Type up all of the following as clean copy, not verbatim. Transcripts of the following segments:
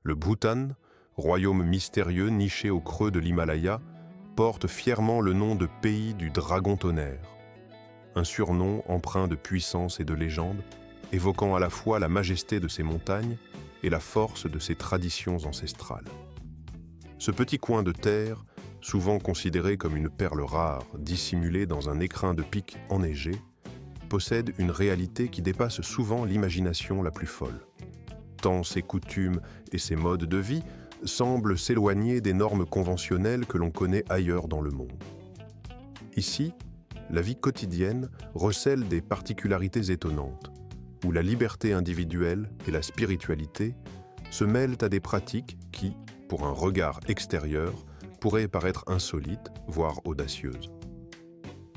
Le Bhoutan, royaume mystérieux niché au creux de l'Himalaya, porte fièrement le nom de pays du dragon tonnerre, un surnom empreint de puissance et de légende, évoquant à la fois la majesté de ses montagnes et la force de ses traditions ancestrales. Ce petit coin de terre, souvent considéré comme une perle rare dissimulée dans un écrin de pic enneigé, possède une réalité qui dépasse souvent l'imagination la plus folle. Tant ses coutumes et ses modes de vie semblent s'éloigner des normes conventionnelles que l'on connaît ailleurs dans le monde. Ici, la vie quotidienne recèle des particularités étonnantes, où la liberté individuelle et la spiritualité se mêlent à des pratiques qui, pour un regard extérieur, pourraient paraître insolites, voire audacieuses.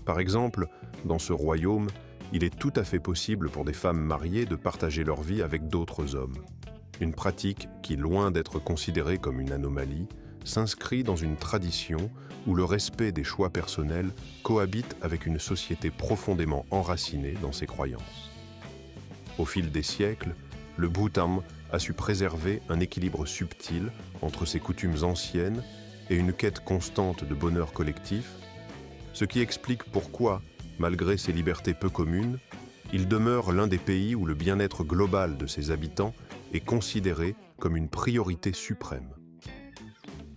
Par exemple, dans ce royaume, il est tout à fait possible pour des femmes mariées de partager leur vie avec d'autres hommes. Une pratique qui, loin d'être considérée comme une anomalie, s'inscrit dans une tradition où le respect des choix personnels cohabite avec une société profondément enracinée dans ses croyances. Au fil des siècles, le Bhoutan a su préserver un équilibre subtil entre ses coutumes anciennes et une quête constante de bonheur collectif, ce qui explique pourquoi, malgré ses libertés peu communes, il demeure l'un des pays où le bien-être global de ses habitants est considéré comme une priorité suprême.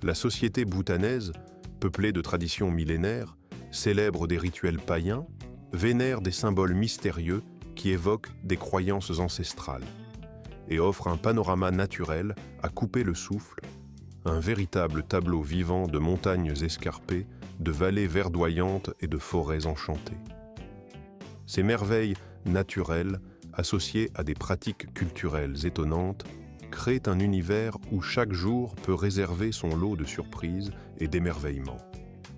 La société bhoutanaise, peuplée de traditions millénaires, célèbre des rituels païens, vénère des symboles mystérieux qui évoquent des croyances ancestrales et offre un panorama naturel à couper le souffle, un véritable tableau vivant de montagnes escarpées, de vallées verdoyantes et de forêts enchantées. Ces merveilles naturelles, associées à des pratiques culturelles étonnantes, créent un univers où chaque jour peut réserver son lot de surprises et d'émerveillements.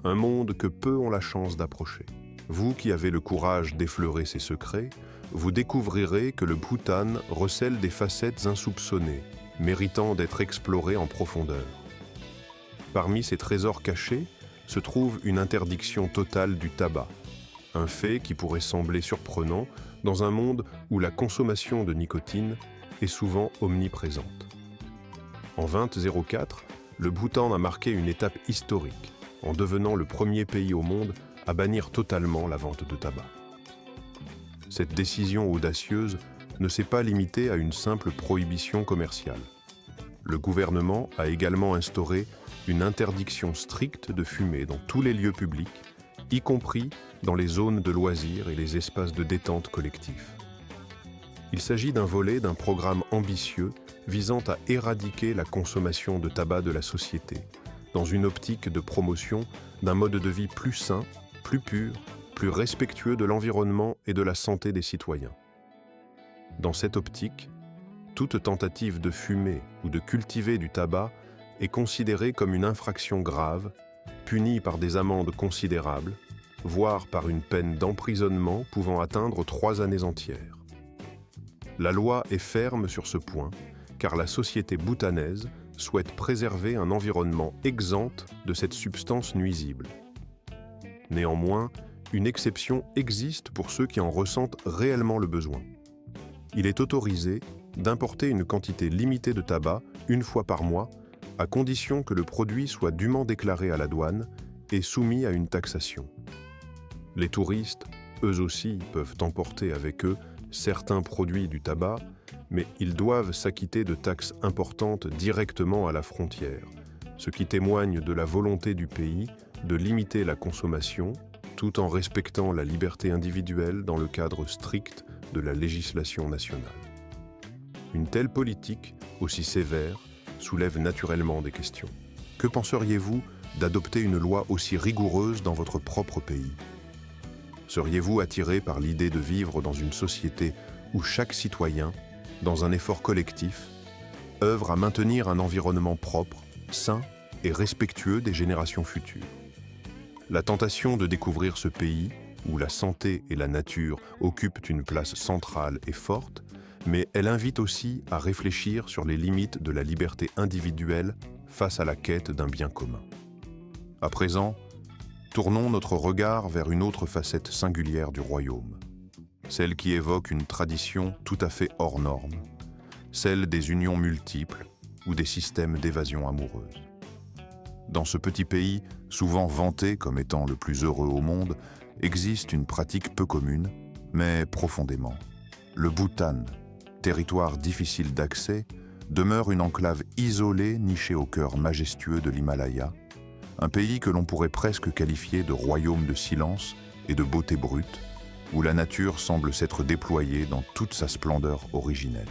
Un monde que peu ont la chance d'approcher. Vous qui avez le courage d'effleurer ses secrets, vous découvrirez que le Bhoutan recèle des facettes insoupçonnées, méritant d'être explorées en profondeur. Parmi ces trésors cachés se trouve une interdiction totale du tabac, un fait qui pourrait sembler surprenant dans un monde où la consommation de nicotine est souvent omniprésente. En 2004, le Bhoutan a marqué une étape historique en devenant le premier pays au monde à bannir totalement la vente de tabac. Cette décision audacieuse ne s'est pas limitée à une simple prohibition commerciale. Le gouvernement a également instauré une interdiction stricte de fumer dans tous les lieux publics, y compris dans les zones de loisirs et les espaces de détente collectifs. Il s'agit d'un volet d'un programme ambitieux visant à éradiquer la consommation de tabac de la société, dans une optique de promotion d'un mode de vie plus sain, plus pur, plus respectueux de l'environnement et de la santé des citoyens. Dans cette optique, toute tentative de fumer ou de cultiver du tabac est considérée comme une infraction grave, punie par des amendes considérables, voire par une peine d'emprisonnement pouvant atteindre 3 années entières. La loi est ferme sur ce point, car la société bhoutanaise souhaite préserver un environnement exempt de cette substance nuisible. Néanmoins, une exception existe pour ceux qui en ressentent réellement le besoin. Il est autorisé d'importer une quantité limitée de tabac 1 fois par mois, à condition que le produit soit dûment déclaré à la douane et soumis à une taxation. Les touristes, eux aussi, peuvent emporter avec eux certains produits du tabac, mais ils doivent s'acquitter de taxes importantes directement à la frontière, ce qui témoigne de la volonté du pays de limiter la consommation tout en respectant la liberté individuelle dans le cadre strict de la législation nationale. Une telle politique, aussi sévère, soulève naturellement des questions. Que penseriez-vous d'adopter une loi aussi rigoureuse dans votre propre pays? Seriez-vous attiré par l'idée de vivre dans une société où chaque citoyen, dans un effort collectif, œuvre à maintenir un environnement propre, sain et respectueux des générations futures? La tentation de découvrir ce pays, où la santé et la nature occupent une place centrale et forte, mais elle invite aussi à réfléchir sur les limites de la liberté individuelle face à la quête d'un bien commun. À présent, tournons notre regard vers une autre facette singulière du royaume, celle qui évoque une tradition tout à fait hors norme, celle des unions multiples, ou des systèmes d'évasion amoureuse. Dans ce petit pays, souvent vanté comme étant le plus heureux au monde, existe une pratique peu commune, mais profondément. Le Bhoutan, territoire difficile d'accès, demeure une enclave isolée nichée au cœur majestueux de l'Himalaya, un pays que l'on pourrait presque qualifier de royaume de silence et de beauté brute, où la nature semble s'être déployée dans toute sa splendeur originelle.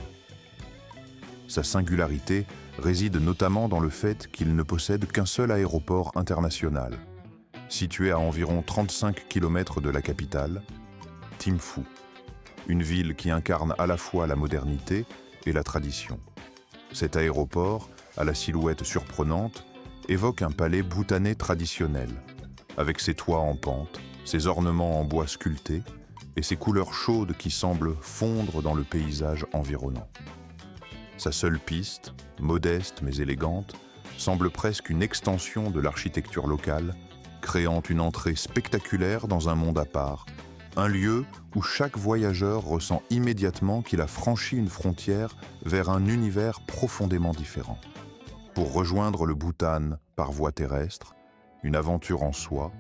Sa singularité réside notamment dans le fait qu'il ne possède qu'un seul aéroport international, situé à environ 35 km de la capitale, Thimphu, une ville qui incarne à la fois la modernité et la tradition. Cet aéroport, à la silhouette surprenante, évoque un palais bhoutanais traditionnel, avec ses toits en pente, ses ornements en bois sculpté et ses couleurs chaudes qui semblent fondre dans le paysage environnant. Sa seule piste, modeste mais élégante, semble presque une extension de l'architecture locale, créant une entrée spectaculaire dans un monde à part, un lieu où chaque voyageur ressent immédiatement qu'il a franchi une frontière vers un univers profondément différent. Pour rejoindre le Bhoutan par voie terrestre, une aventure en soi,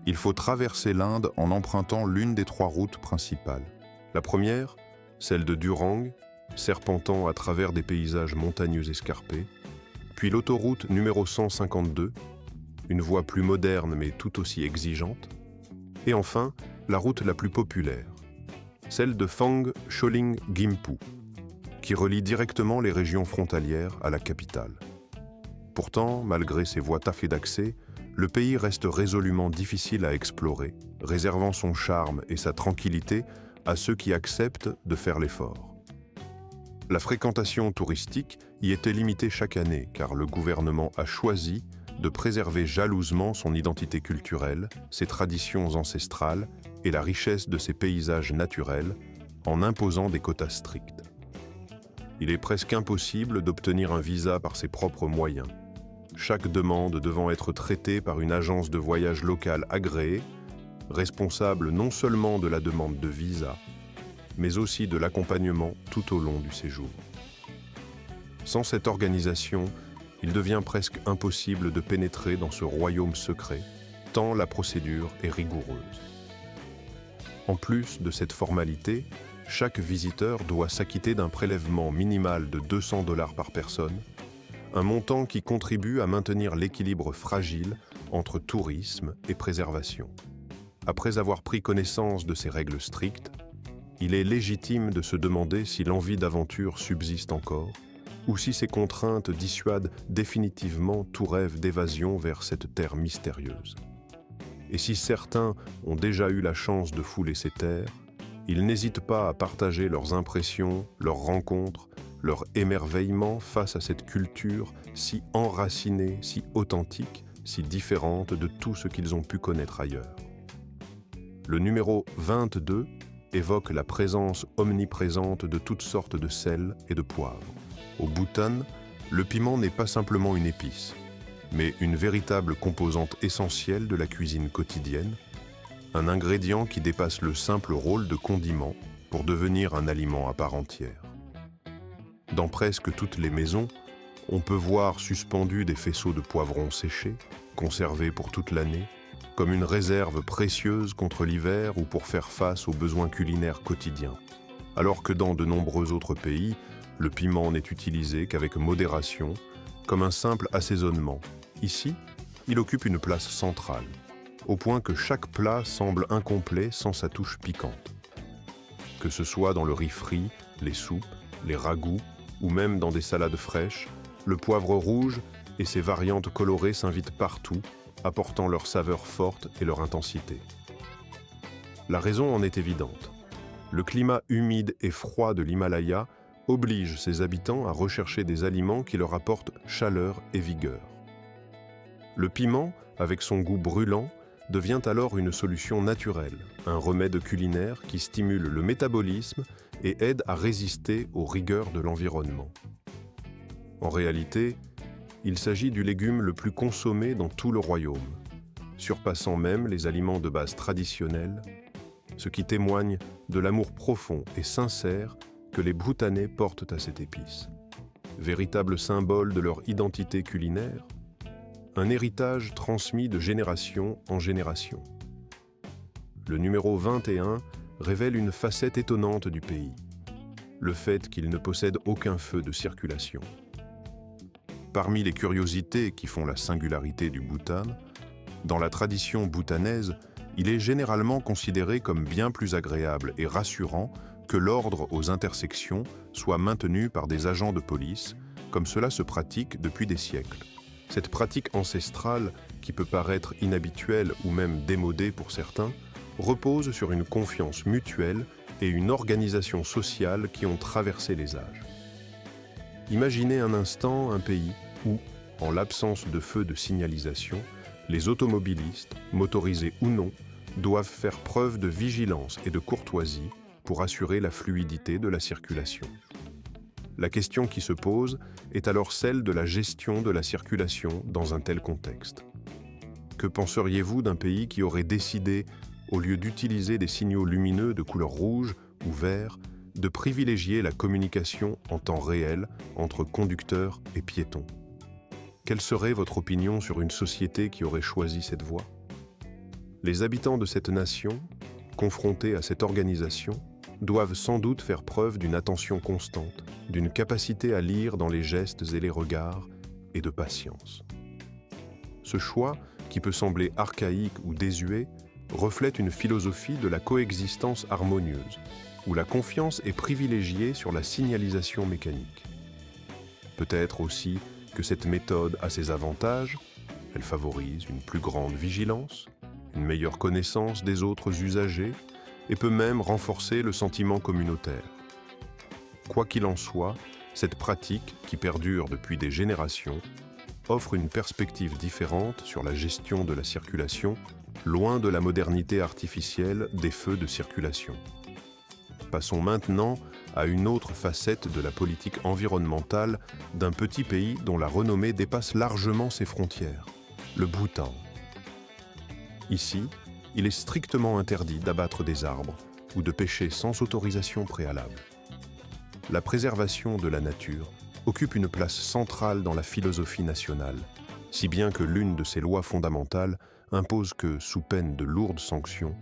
il faut traverser l'Inde en empruntant l'une des 3 routes principales. La première, celle de Durang, serpentant à travers des paysages montagneux escarpés, puis l'autoroute numéro 152, une voie plus moderne mais tout aussi exigeante, et enfin la route la plus populaire, celle de Phang Choling Gimpu, qui relie directement les régions frontalières à la capitale. Pourtant, malgré ces voies taffées d'accès, le pays reste résolument difficile à explorer, réservant son charme et sa tranquillité à ceux qui acceptent de faire l'effort. La fréquentation touristique y était limitée chaque année car le gouvernement a choisi de préserver jalousement son identité culturelle, ses traditions ancestrales et la richesse de ses paysages naturels en imposant des quotas stricts. Il est presque impossible d'obtenir un visa par ses propres moyens, chaque demande devant être traitée par une agence de voyage locale agréée, responsable non seulement de la demande de visa, mais aussi de l'accompagnement tout au long du séjour. Sans cette organisation, il devient presque impossible de pénétrer dans ce royaume secret, tant la procédure est rigoureuse. En plus de cette formalité, chaque visiteur doit s'acquitter d'un prélèvement minimal de $200 par personne, un montant qui contribue à maintenir l'équilibre fragile entre tourisme et préservation. Après avoir pris connaissance de ces règles strictes, il est légitime de se demander si l'envie d'aventure subsiste encore, ou si ces contraintes dissuadent définitivement tout rêve d'évasion vers cette terre mystérieuse. Et si certains ont déjà eu la chance de fouler ces terres, ils n'hésitent pas à partager leurs impressions, leurs rencontres, leur émerveillement face à cette culture si enracinée, si authentique, si différente de tout ce qu'ils ont pu connaître ailleurs. Le numéro 22 évoque la présence omniprésente de toutes sortes de sels et de poivres. Au Bhoutan, le piment n'est pas simplement une épice, mais une véritable composante essentielle de la cuisine quotidienne, un ingrédient qui dépasse le simple rôle de condiment pour devenir un aliment à part entière. Dans presque toutes les maisons, on peut voir suspendus des faisceaux de poivrons séchés, conservés pour toute l'année, comme une réserve précieuse contre l'hiver ou pour faire face aux besoins culinaires quotidiens. Alors que dans de nombreux autres pays, le piment n'est utilisé qu'avec modération, comme un simple assaisonnement. Ici, il occupe une place centrale, au point que chaque plat semble incomplet sans sa touche piquante. Que ce soit dans le riz frit, les soupes, les ragoûts, ou même dans des salades fraîches, le poivre rouge et ses variantes colorées s'invitent partout, apportant leur saveur forte et leur intensité. La raison en est évidente. Le climat humide et froid de l'Himalaya oblige ses habitants à rechercher des aliments qui leur apportent chaleur et vigueur. Le piment, avec son goût brûlant, devient alors une solution naturelle, un remède culinaire qui stimule le métabolisme et aide à résister aux rigueurs de l'environnement. En réalité, il s'agit du légume le plus consommé dans tout le royaume, surpassant même les aliments de base traditionnels, ce qui témoigne de l'amour profond et sincère que les Bhoutanais portent à cette épice. véritable symbole de leur identité culinaire, un héritage transmis de génération en génération. Le numéro 21 révèle une facette étonnante du pays, le fait qu'il ne possède aucun feu de circulation. Parmi les curiosités qui font la singularité du Bhoutan, dans la tradition bhoutanaise, il est généralement considéré comme bien plus agréable et rassurant que l'ordre aux intersections soit maintenu par des agents de police, comme cela se pratique depuis des siècles. Cette pratique ancestrale, qui peut paraître inhabituelle ou même démodée pour certains, repose sur une confiance mutuelle et une organisation sociale qui ont traversé les âges. Imaginez un instant un pays où, en l'absence de feux de signalisation, les automobilistes, motorisés ou non, doivent faire preuve de vigilance et de courtoisie pour assurer la fluidité de la circulation. La question qui se pose est alors celle de la gestion de la circulation dans un tel contexte. Que penseriez-vous d'un pays qui aurait décidé, au lieu d'utiliser des signaux lumineux de couleur rouge ou vert, de privilégier la communication en temps réel entre conducteurs et piétons? Quelle serait votre opinion sur une société qui aurait choisi cette voie? Les habitants de cette nation, confrontés à cette organisation, doivent sans doute faire preuve d'une attention constante, d'une capacité à lire dans les gestes et les regards, et de patience. Ce choix, qui peut sembler archaïque ou désuet, reflète une philosophie de la coexistence harmonieuse, où la confiance est privilégiée sur la signalisation mécanique. Peut-être aussi que cette méthode a ses avantages, elle favorise une plus grande vigilance, une meilleure connaissance des autres usagers et peut même renforcer le sentiment communautaire. Quoi qu'il en soit, cette pratique, qui perdure depuis des générations, offre une perspective différente sur la gestion de la circulation, loin de la modernité artificielle des feux de circulation. Passons maintenant à une autre facette de la politique environnementale d'un petit pays dont la renommée dépasse largement ses frontières, le Bhoutan. Ici, il est strictement interdit d'abattre des arbres ou de pêcher sans autorisation préalable. La préservation de la nature occupe une place centrale dans la philosophie nationale, si bien que l'une de ses lois fondamentales impose que, sous peine de lourdes sanctions,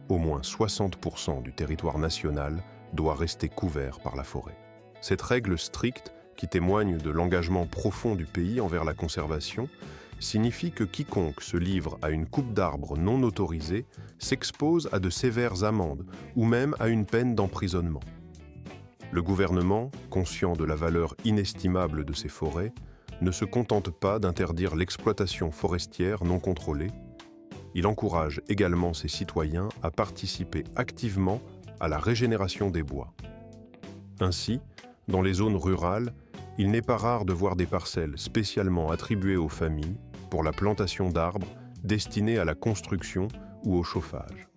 au moins 60% du territoire national doit rester couvert par la forêt. Cette règle stricte, qui témoigne de l'engagement profond du pays envers la conservation, signifie que quiconque se livre à une coupe d'arbres non autorisée s'expose à de sévères amendes ou même à une peine d'emprisonnement. Le gouvernement, conscient de la valeur inestimable de ces forêts, ne se contente pas d'interdire l'exploitation forestière non contrôlée. Il encourage également ses citoyens à participer activement à la régénération des bois. Ainsi, dans les zones rurales, il n'est pas rare de voir des parcelles spécialement attribuées aux familles pour la plantation d'arbres destinés à la construction ou au chauffage.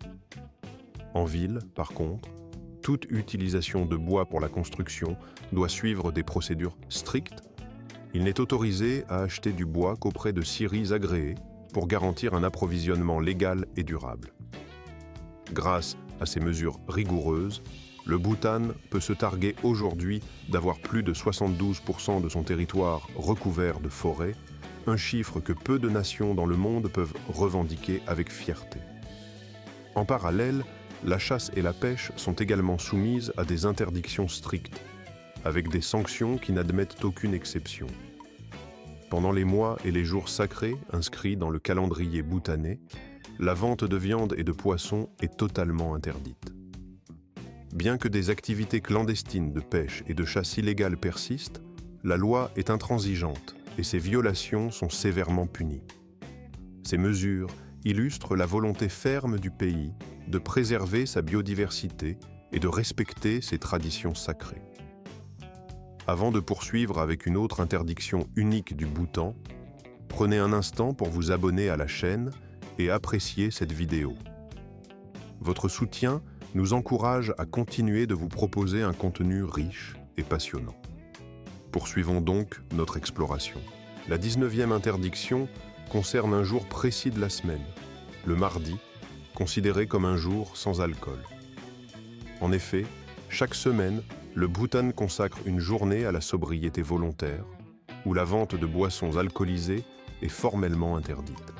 En ville, par contre, toute utilisation de bois pour la construction doit suivre des procédures strictes. Il n'est autorisé à acheter du bois qu'auprès de scieries agréées pour garantir un approvisionnement légal et durable. Grâce à ces mesures rigoureuses, le Bhoutan peut se targuer aujourd'hui d'avoir plus de 72% de son territoire recouvert de forêts, un chiffre que peu de nations dans le monde peuvent revendiquer avec fierté. En parallèle, la chasse et la pêche sont également soumises à des interdictions strictes, avec des sanctions qui n'admettent aucune exception. Pendant les mois et les jours sacrés inscrits dans le calendrier bhoutanais, la vente de viande et de poisson est totalement interdite. Bien que des activités clandestines de pêche et de chasse illégale persistent, la loi est intransigeante et ses violations sont sévèrement punies. Ces mesures illustrent la volonté ferme du pays de préserver sa biodiversité et de respecter ses traditions sacrées. Avant de poursuivre avec une autre interdiction unique du Bhoutan, prenez un instant pour vous abonner à la chaîne et apprécier cette vidéo. Votre soutien nous encourage à continuer de vous proposer un contenu riche et passionnant. Poursuivons donc notre exploration. La 19e interdiction concerne un jour précis de la semaine, le mardi, considéré comme un jour sans alcool. En effet, chaque semaine, le Bhoutan consacre une journée à la sobriété volontaire, où la vente de boissons alcoolisées est formellement interdite.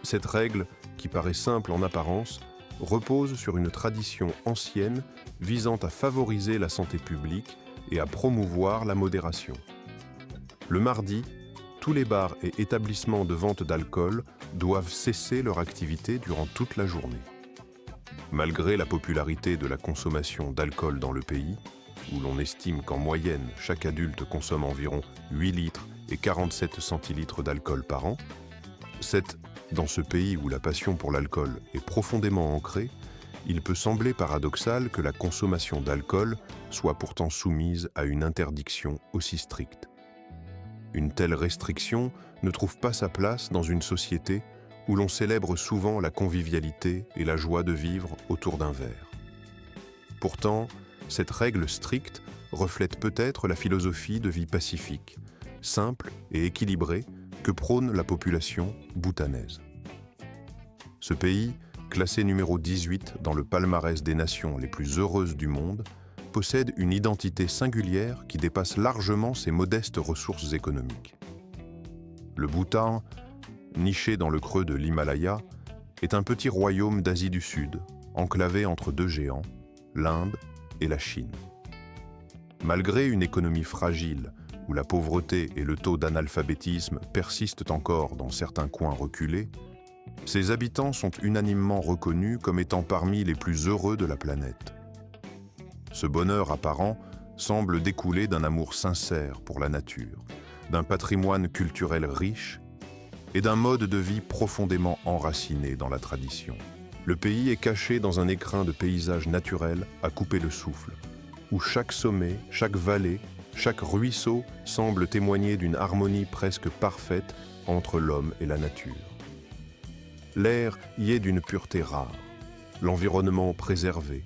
Cette règle, qui paraît simple en apparence, repose sur une tradition ancienne visant à favoriser la santé publique et à promouvoir la modération. Le mardi, tous les bars et établissements de vente d'alcool doivent cesser leur activité durant toute la journée. Malgré la popularité de la consommation d'alcool dans le pays, où l'on estime qu'en moyenne, chaque adulte consomme environ 8 litres et 47 centilitres d'alcool par an, dans ce pays où la passion pour l'alcool est profondément ancrée, il peut sembler paradoxal que la consommation d'alcool soit pourtant soumise à une interdiction aussi stricte. Une telle restriction ne trouve pas sa place dans une société où l'on célèbre souvent la convivialité et la joie de vivre autour d'un verre. Pourtant, cette règle stricte reflète peut-être la philosophie de vie pacifique, simple et équilibrée que prône la population bhoutanaise. Ce pays, classé numéro 18 dans le palmarès des nations les plus heureuses du monde, possède une identité singulière qui dépasse largement ses modestes ressources économiques. Le Bhoutan, niché dans le creux de l'Himalaya, est un petit royaume d'Asie du Sud, enclavé entre deux géants, l'Inde et la Chine. Malgré une économie fragile, où la pauvreté et le taux d'analphabétisme persistent encore dans certains coins reculés, ses habitants sont unanimement reconnus comme étant parmi les plus heureux de la planète. Ce bonheur apparent semble découler d'un amour sincère pour la nature, d'un patrimoine culturel riche et d'un mode de vie profondément enraciné dans la tradition. Le pays est caché dans un écrin de paysages naturels à couper le souffle, où chaque sommet, chaque vallée, chaque ruisseau semble témoigner d'une harmonie presque parfaite entre l'homme et la nature. L'air y est d'une pureté rare, l'environnement préservé,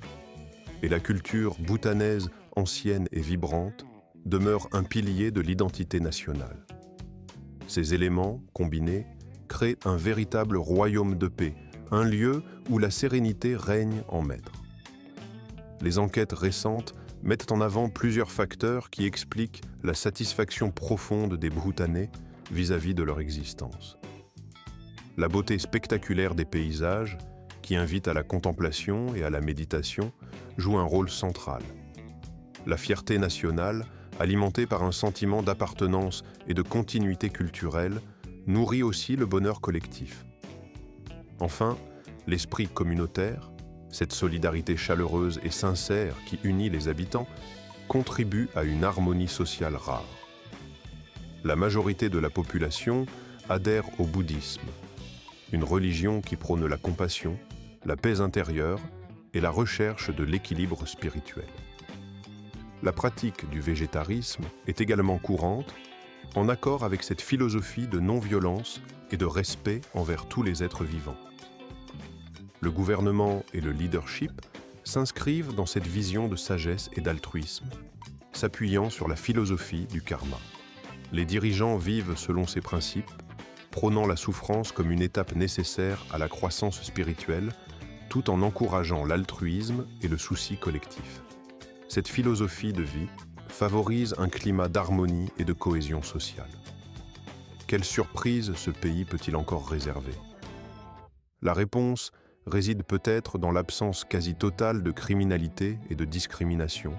et la culture bhoutanaise ancienne et vibrante demeure un pilier de l'identité nationale. Ces éléments, combinés, créent un véritable royaume de paix, un lieu où la sérénité règne en maître. Les enquêtes récentes mettent en avant plusieurs facteurs qui expliquent la satisfaction profonde des Bhoutanais vis-à-vis de leur existence. La beauté spectaculaire des paysages, qui invite à la contemplation et à la méditation, joue un rôle central. La fierté nationale, alimentée par un sentiment d'appartenance et de continuité culturelle, nourrit aussi le bonheur collectif. Enfin, l'esprit communautaire, cette solidarité chaleureuse et sincère qui unit les habitants, contribue à une harmonie sociale rare. La majorité de la population adhère au bouddhisme, une religion qui prône la compassion, la paix intérieure et la recherche de l'équilibre spirituel. La pratique du végétarisme est également courante, en accord avec cette philosophie de non-violence et de respect envers tous les êtres vivants. Le gouvernement et le leadership s'inscrivent dans cette vision de sagesse et d'altruisme, s'appuyant sur la philosophie du karma. Les dirigeants vivent selon ces principes, prônant la souffrance comme une étape nécessaire à la croissance spirituelle, tout en encourageant l'altruisme et le souci collectif. Cette philosophie de vie favorise un climat d'harmonie et de cohésion sociale. Quelle surprise ce pays peut-il encore réserver? La réponse réside peut-être dans l'absence quasi totale de criminalité et de discrimination,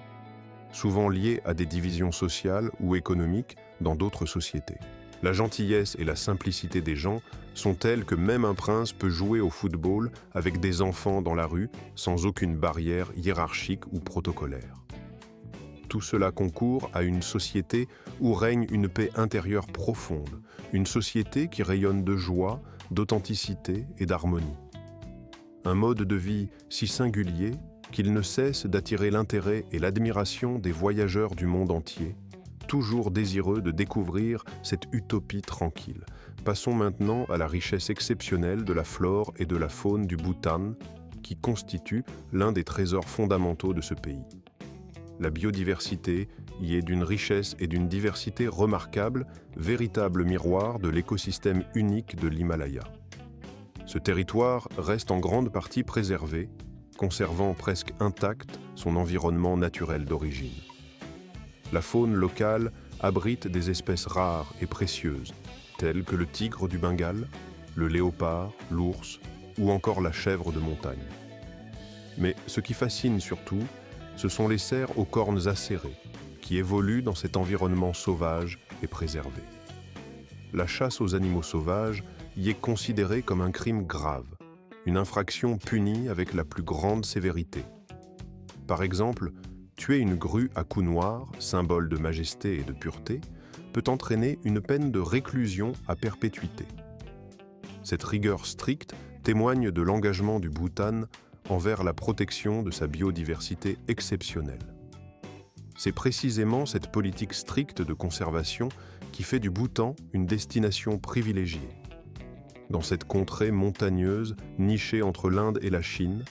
souvent liées à des divisions sociales ou économiques dans d'autres sociétés. La gentillesse et la simplicité des gens sont telles que même un prince peut jouer au football avec des enfants dans la rue sans aucune barrière hiérarchique ou protocolaire. Tout cela concourt à une société où règne une paix intérieure profonde, une société qui rayonne de joie, d'authenticité et d'harmonie. Un mode de vie si singulier qu'il ne cesse d'attirer l'intérêt et l'admiration des voyageurs du monde entier, toujours désireux de découvrir cette utopie tranquille. Passons maintenant à la richesse exceptionnelle de la flore et de la faune du Bhoutan, qui constitue l'un des trésors fondamentaux de ce pays. La biodiversité y est d'une richesse et d'une diversité remarquables, véritable miroir de l'écosystème unique de l'Himalaya. Ce territoire reste en grande partie préservé, conservant presque intact son environnement naturel d'origine. La faune locale abrite des espèces rares et précieuses, telles que le tigre du Bengale, le léopard, l'ours ou encore la chèvre de montagne. Mais ce qui fascine surtout, ce sont les cerfs aux cornes acérées, qui évoluent dans cet environnement sauvage et préservé. La chasse aux animaux sauvages y est considérée comme un crime grave, une infraction punie avec la plus grande sévérité. Par exemple, tuer une grue à cou noir, symbole de majesté et de pureté, peut entraîner une peine de réclusion à perpétuité. Cette rigueur stricte témoigne de l'engagement du Bhoutan envers la protection de sa biodiversité exceptionnelle. C'est précisément cette politique stricte de conservation qui fait du Bhoutan une destination privilégiée. Dans cette contrée montagneuse, nichée entre l'Inde et la Chine,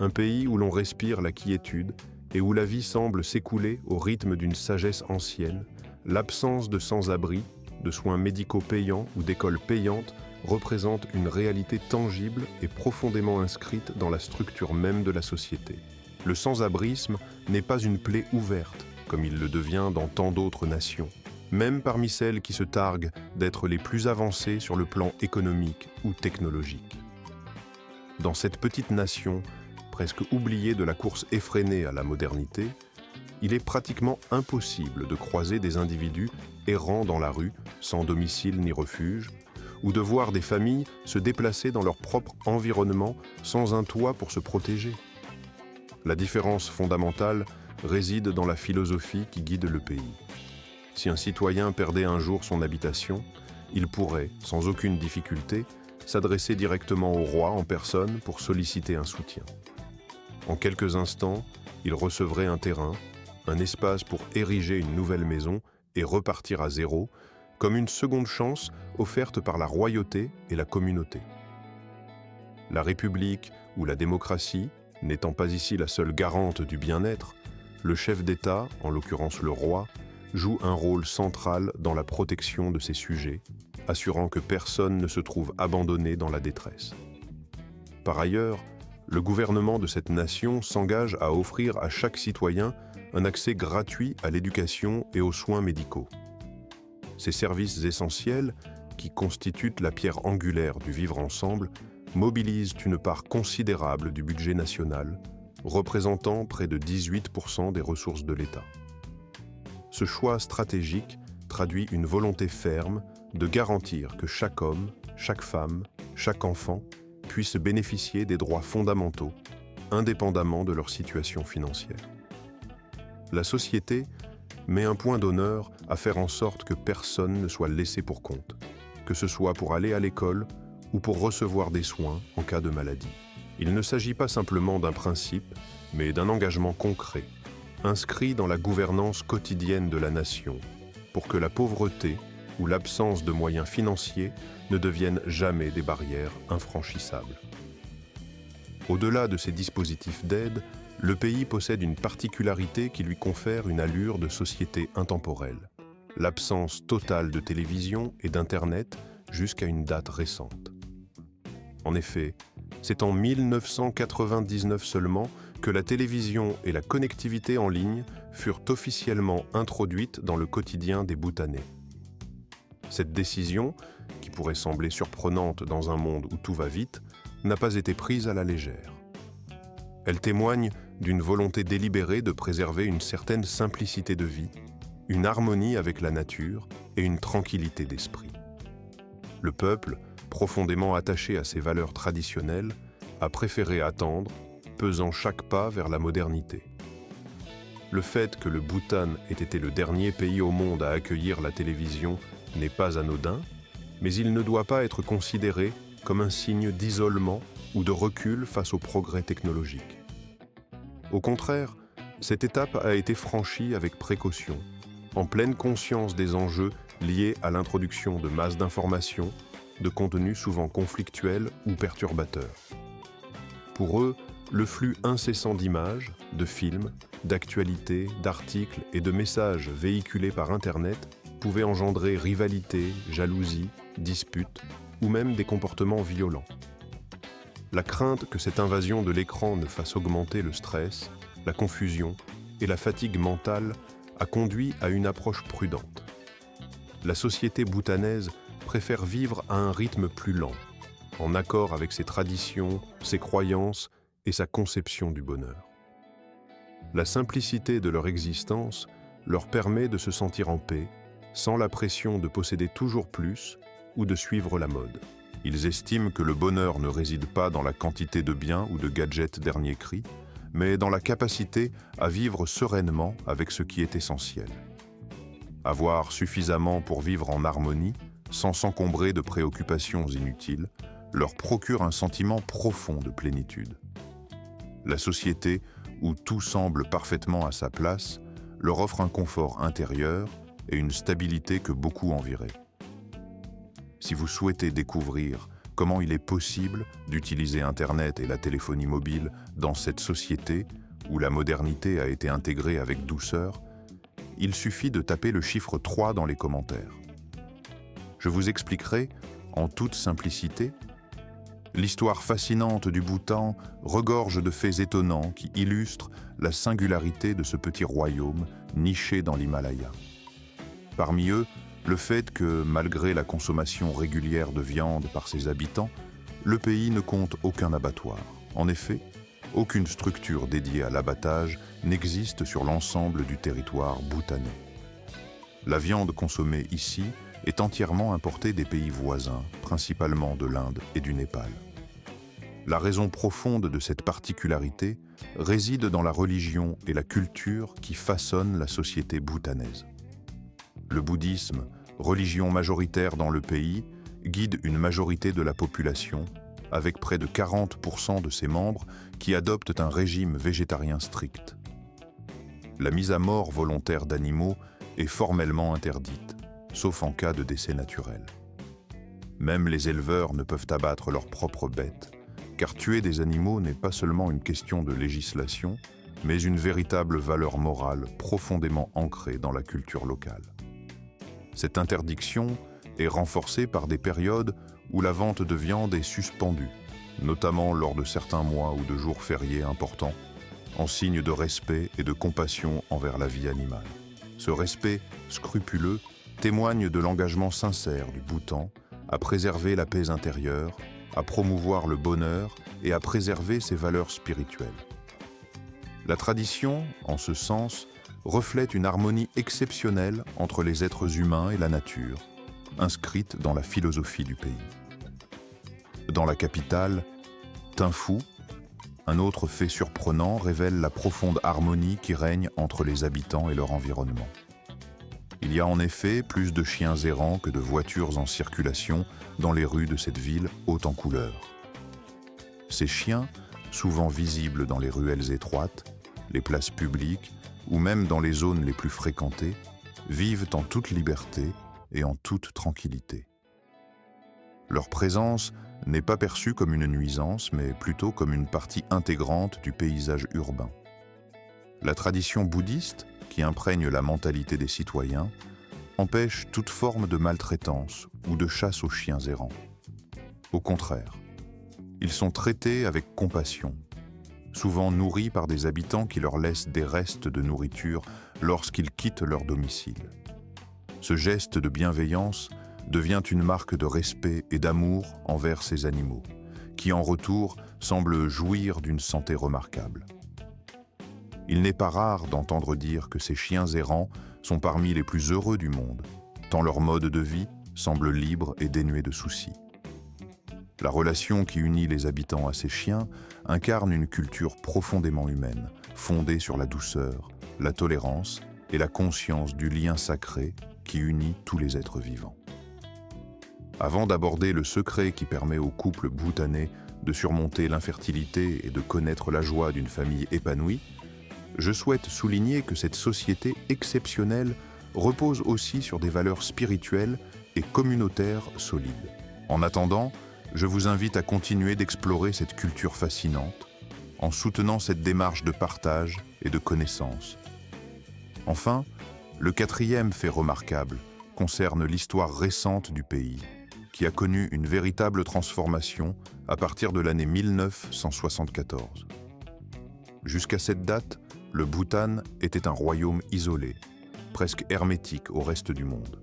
un pays où l'on respire la quiétude et où la vie semble s'écouler au rythme d'une sagesse ancienne, l'absence de sans-abri, de soins médicaux payants ou d'écoles payantes représente une réalité tangible et profondément inscrite dans la structure même de la société. Le sans-abrisme n'est pas une plaie ouverte, comme il le devient dans tant d'autres nations, même parmi celles qui se targuent d'être les plus avancées sur le plan économique ou technologique. Dans cette petite nation, presque oubliée de la course effrénée à la modernité, il est pratiquement impossible de croiser des individus errant dans la rue, sans domicile ni refuge, ou de voir des familles se déplacer dans leur propre environnement sans un toit pour se protéger. La différence fondamentale réside dans la philosophie qui guide le pays. Si un citoyen perdait un jour son habitation, il pourrait, sans aucune difficulté, s'adresser directement au roi en personne pour solliciter un soutien. En quelques instants, il recevrait un terrain, un espace pour ériger une nouvelle maison et repartir à zéro, comme une seconde chance offerte par la royauté et la communauté. La République ou la démocratie, n'étant pas ici la seule garante du bien-être, le chef d'État, en l'occurrence le roi, joue un rôle central dans la protection de ses sujets, assurant que personne ne se trouve abandonné dans la détresse. Par ailleurs, le gouvernement de cette nation s'engage à offrir à chaque citoyen un accès gratuit à l'éducation et aux soins médicaux. Ces services essentiels, qui constituent la pierre angulaire du vivre ensemble, mobilisent une part considérable du budget national, représentant près de 18% des ressources de l'État. Ce choix stratégique traduit une volonté ferme de garantir que chaque homme, chaque femme, chaque enfant puisse bénéficier des droits fondamentaux, indépendamment de leur situation financière. La société met un point d'honneur à faire en sorte que personne ne soit laissé pour compte, que ce soit pour aller à l'école ou pour recevoir des soins en cas de maladie. Il ne s'agit pas simplement d'un principe, mais d'un engagement concret, inscrit dans la gouvernance quotidienne de la nation, pour que la pauvreté ou l'absence de moyens financiers ne deviennent jamais des barrières infranchissables. Au-delà de ces dispositifs d'aide, le pays possède une particularité qui lui confère une allure de société intemporelle, l'absence totale de télévision et d'Internet jusqu'à une date récente. En effet, c'est en 1999 seulement que la télévision et la connectivité en ligne furent officiellement introduites dans le quotidien des Bhoutanais. Cette décision, qui pourrait sembler surprenante dans un monde où tout va vite, n'a pas été prise à la légère. Elle témoigne d'une volonté délibérée de préserver une certaine simplicité de vie, une harmonie avec la nature et une tranquillité d'esprit. Le peuple, profondément attaché à ses valeurs traditionnelles, a préféré attendre, pesant chaque pas vers la modernité. Le fait que le Bhoutan ait été le dernier pays au monde à accueillir la télévision n'est pas anodin, mais il ne doit pas être considéré comme un signe d'isolement ou de recul face au progrès technologique. Au contraire, cette étape a été franchie avec précaution, en pleine conscience des enjeux liés à l'introduction de masses d'informations, de contenus souvent conflictuels ou perturbateurs. Pour eux, le flux incessant d'images, de films, d'actualités, d'articles et de messages véhiculés par Internet pouvait engendrer rivalité, jalousie, disputes ou même des comportements violents. la crainte que cette invasion de l'écran ne fasse augmenter le stress, la confusion et la fatigue mentale a conduit à une approche prudente. La société bhoutanaise préfère vivre à un rythme plus lent, en accord avec ses traditions, ses croyances et sa conception du bonheur. La simplicité de leur existence leur permet de se sentir en paix, sans la pression de posséder toujours plus ou de suivre la mode. Ils estiment que le bonheur ne réside pas dans la quantité de biens ou de gadgets dernier cri, mais dans la capacité à vivre sereinement avec ce qui est essentiel. Avoir suffisamment pour vivre en harmonie, sans s'encombrer de préoccupations inutiles, leur procure un sentiment profond de plénitude. La société, où tout semble parfaitement à sa place, leur offre un confort intérieur et une stabilité que beaucoup envieraient. Si vous souhaitez découvrir comment il est possible d'utiliser Internet et la téléphonie mobile dans cette société où la modernité a été intégrée avec douceur, il suffit de taper le chiffre 3 dans les commentaires. Je vous expliquerai, en toute simplicité, l'histoire fascinante du Bhoutan regorge de faits étonnants qui illustrent la singularité de ce petit royaume niché dans l'Himalaya. Parmi eux, le fait que, malgré la consommation régulière de viande par ses habitants, le pays ne compte aucun abattoir. En effet, aucune structure dédiée à l'abattage n'existe sur l'ensemble du territoire bhoutanais. La viande consommée ici est entièrement importée des pays voisins, principalement de l'Inde et du Népal. La raison profonde de cette particularité réside dans la religion et la culture qui façonnent la société bhoutanaise. Le bouddhisme, religion majoritaire dans le pays, guide une majorité de la population, avec près de 40% de ses membres qui adoptent un régime végétarien strict. La mise à mort volontaire d'animaux est formellement interdite, sauf en cas de décès naturel. Même les éleveurs ne peuvent abattre leurs propres bêtes, car tuer des animaux n'est pas seulement une question de législation, mais une véritable valeur morale profondément ancrée dans la culture locale. Cette interdiction est renforcée par des périodes où la vente de viande est suspendue, notamment lors de certains mois ou de jours fériés importants, en signe de respect et de compassion envers la vie animale. Ce respect scrupuleux témoigne de l'engagement sincère du Bhoutan à préserver la paix intérieure, à promouvoir le bonheur et à préserver ses valeurs spirituelles. La tradition, en ce sens, reflète une harmonie exceptionnelle entre les êtres humains et la nature, inscrite dans la philosophie du pays. Dans la capitale, Thimphu, un autre fait surprenant révèle la profonde harmonie qui règne entre les habitants et leur environnement. Il y a en effet plus de chiens errants que de voitures en circulation dans les rues de cette ville haute en couleurs. Ces chiens, souvent visibles dans les ruelles étroites, les places publiques ou même dans les zones les plus fréquentées, vivent en toute liberté et en toute tranquillité. Leur présence n'est pas perçue comme une nuisance, mais plutôt comme une partie intégrante du paysage urbain. La tradition bouddhiste, qui imprègne la mentalité des citoyens, empêche toute forme de maltraitance ou de chasse aux chiens errants. Au contraire, ils sont traités avec compassion, souvent nourris par des habitants qui leur laissent des restes de nourriture lorsqu'ils quittent leur domicile. Ce geste de bienveillance devient une marque de respect et d'amour envers ces animaux, qui en retour semblent jouir d'une santé remarquable. Il n'est pas rare d'entendre dire que ces chiens errants sont parmi les plus heureux du monde, tant leur mode de vie semble libre et dénué de soucis. La relation qui unit les habitants à ces chiens incarne une culture profondément humaine, fondée sur la douceur, la tolérance et la conscience du lien sacré qui unit tous les êtres vivants. Avant d'aborder le secret qui permet aux couples bhoutanais de surmonter l'infertilité et de connaître la joie d'une famille épanouie, je souhaite souligner que cette société exceptionnelle repose aussi sur des valeurs spirituelles et communautaires solides. En attendant, je vous invite à continuer d'explorer cette culture fascinante en soutenant cette démarche de partage et de connaissance. Enfin, le quatrième fait remarquable concerne l'histoire récente du pays, qui a connu une véritable transformation à partir de l'année 1974. Jusqu'à cette date, le Bhoutan était un royaume isolé, presque hermétique au reste du monde.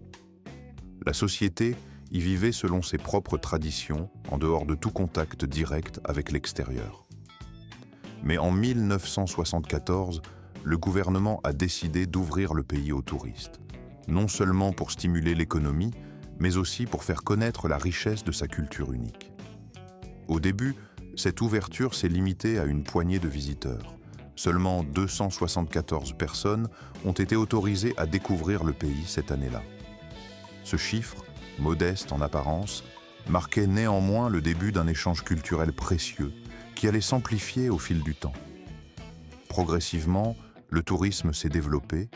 La société y vivait selon ses propres traditions, en dehors de tout contact direct avec l'extérieur. Mais en 1974, le gouvernement a décidé d'ouvrir le pays aux touristes, non seulement pour stimuler l'économie, mais aussi pour faire connaître la richesse de sa culture unique. Au début, cette ouverture s'est limitée à une poignée de visiteurs. Seulement 274 personnes ont été autorisées à découvrir le pays cette année-là. Ce chiffre, modeste en apparence, marquait néanmoins le début d'un échange culturel précieux qui allait s'amplifier au fil du temps. Progressivement, le tourisme s'est développé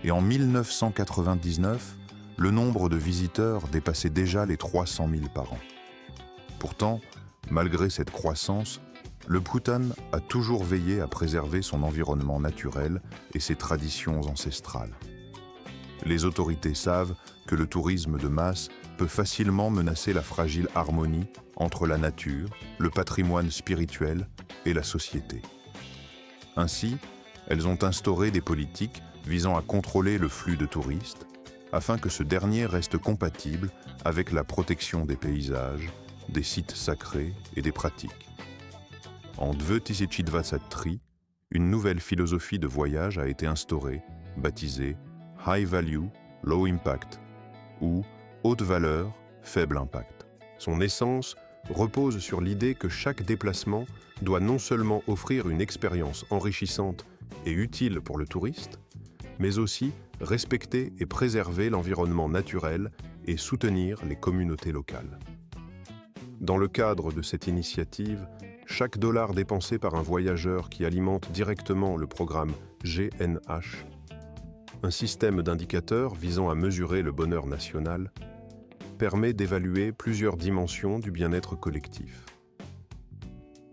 et en 1999, le nombre de visiteurs dépassait déjà les 300 000 par an. Pourtant, malgré cette croissance, le Bhoutan a toujours veillé à préserver son environnement naturel et ses traditions ancestrales. Les autorités savent que le tourisme de masse peut facilement menacer la fragile harmonie entre la nature, le patrimoine spirituel et la société. Ainsi, elles ont instauré des politiques visant à contrôler le flux de touristes, afin que ce dernier reste compatible avec la protection des paysages, des sites sacrés et des pratiques. En Dve Tisicitvatsatri, une nouvelle philosophie de voyage a été instaurée, baptisée High Value, Low Impact, ou Haute Valeur, Faible Impact. Son essence repose sur l'idée que chaque déplacement doit non seulement offrir une expérience enrichissante et utile pour le touriste, mais aussi respecter et préserver l'environnement naturel et soutenir les communautés locales. Dans le cadre de cette initiative, chaque dollar dépensé par un voyageur qui alimente directement le programme GNH, un système d'indicateurs visant à mesurer le bonheur national, permet d'évaluer plusieurs dimensions du bien-être collectif.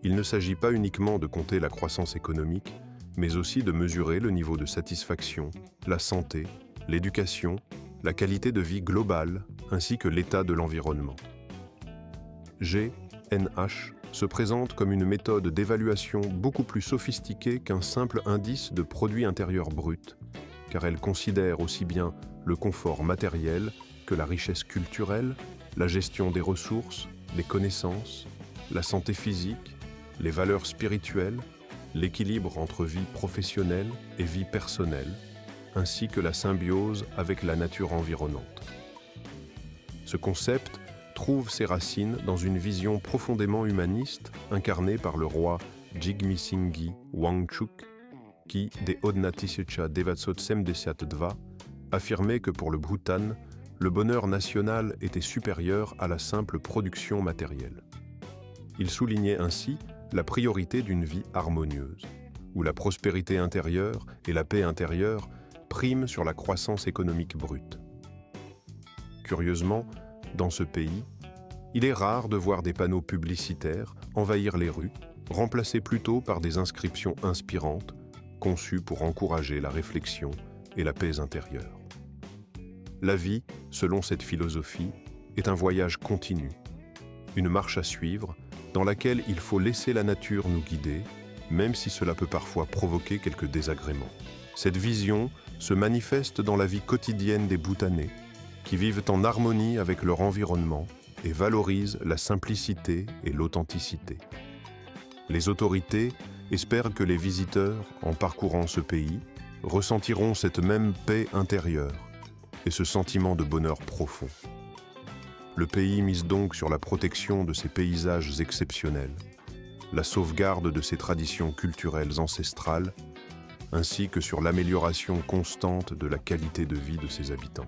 Il ne s'agit pas uniquement de compter la croissance économique, mais aussi de mesurer le niveau de satisfaction, la santé, l'éducation, la qualité de vie globale, ainsi que l'état de l'environnement. GNH se présente comme une méthode d'évaluation beaucoup plus sophistiquée qu'un simple indice de produit intérieur brut, car elle considère aussi bien le confort matériel que la richesse culturelle, la gestion des ressources, des connaissances, la santé physique, les valeurs spirituelles, l'équilibre entre vie professionnelle et vie personnelle, ainsi que la symbiose avec la nature environnante. Ce concept trouve ses racines dans une vision profondément humaniste incarnée par le roi Jigme Singye Wangchuk, qui, des Odna Tissecha Devatsot Semdesiat-Dva, affirmait que pour le Bhoutan, le bonheur national était supérieur à la simple production matérielle. Il soulignait ainsi la priorité d'une vie harmonieuse, où la prospérité intérieure et la paix intérieure priment sur la croissance économique brute. Curieusement, dans ce pays, il est rare de voir des panneaux publicitaires envahir les rues, remplacés plutôt par des inscriptions inspirantes, conçues pour encourager la réflexion et la paix intérieure. La vie, selon cette philosophie, est un voyage continu, une marche à suivre dans laquelle il faut laisser la nature nous guider, même si cela peut parfois provoquer quelques désagréments. Cette vision se manifeste dans la vie quotidienne des Bhoutanais, qui vivent en harmonie avec leur environnement et valorisent la simplicité et l'authenticité. Les autorités espèrent que les visiteurs, en parcourant ce pays, ressentiront cette même paix intérieure et ce sentiment de bonheur profond. Le pays mise donc sur la protection de ses paysages exceptionnels, la sauvegarde de ses traditions culturelles ancestrales, ainsi que sur l'amélioration constante de la qualité de vie de ses habitants.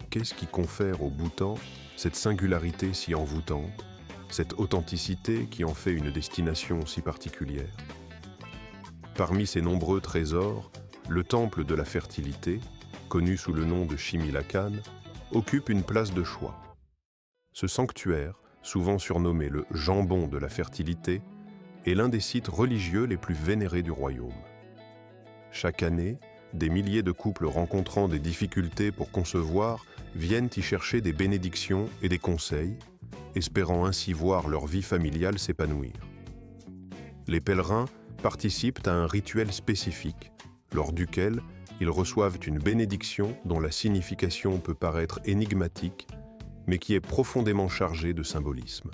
Qu'est-ce qui confère au Bhoutan cette singularité si envoûtante, cette authenticité qui en fait une destination si particulière? Parmi ses nombreux trésors, le temple de la fertilité, connu sous le nom de Shimilakan, occupe une place de choix. Ce sanctuaire, souvent surnommé le jambon de la fertilité, est l'un des sites religieux les plus vénérés du royaume. Chaque année, des milliers de couples rencontrant des difficultés pour concevoir viennent y chercher des bénédictions et des conseils, espérant ainsi voir leur vie familiale s'épanouir. Les pèlerins participent à un rituel spécifique, lors duquel ils reçoivent une bénédiction dont la signification peut paraître énigmatique, mais qui est profondément chargée de symbolisme.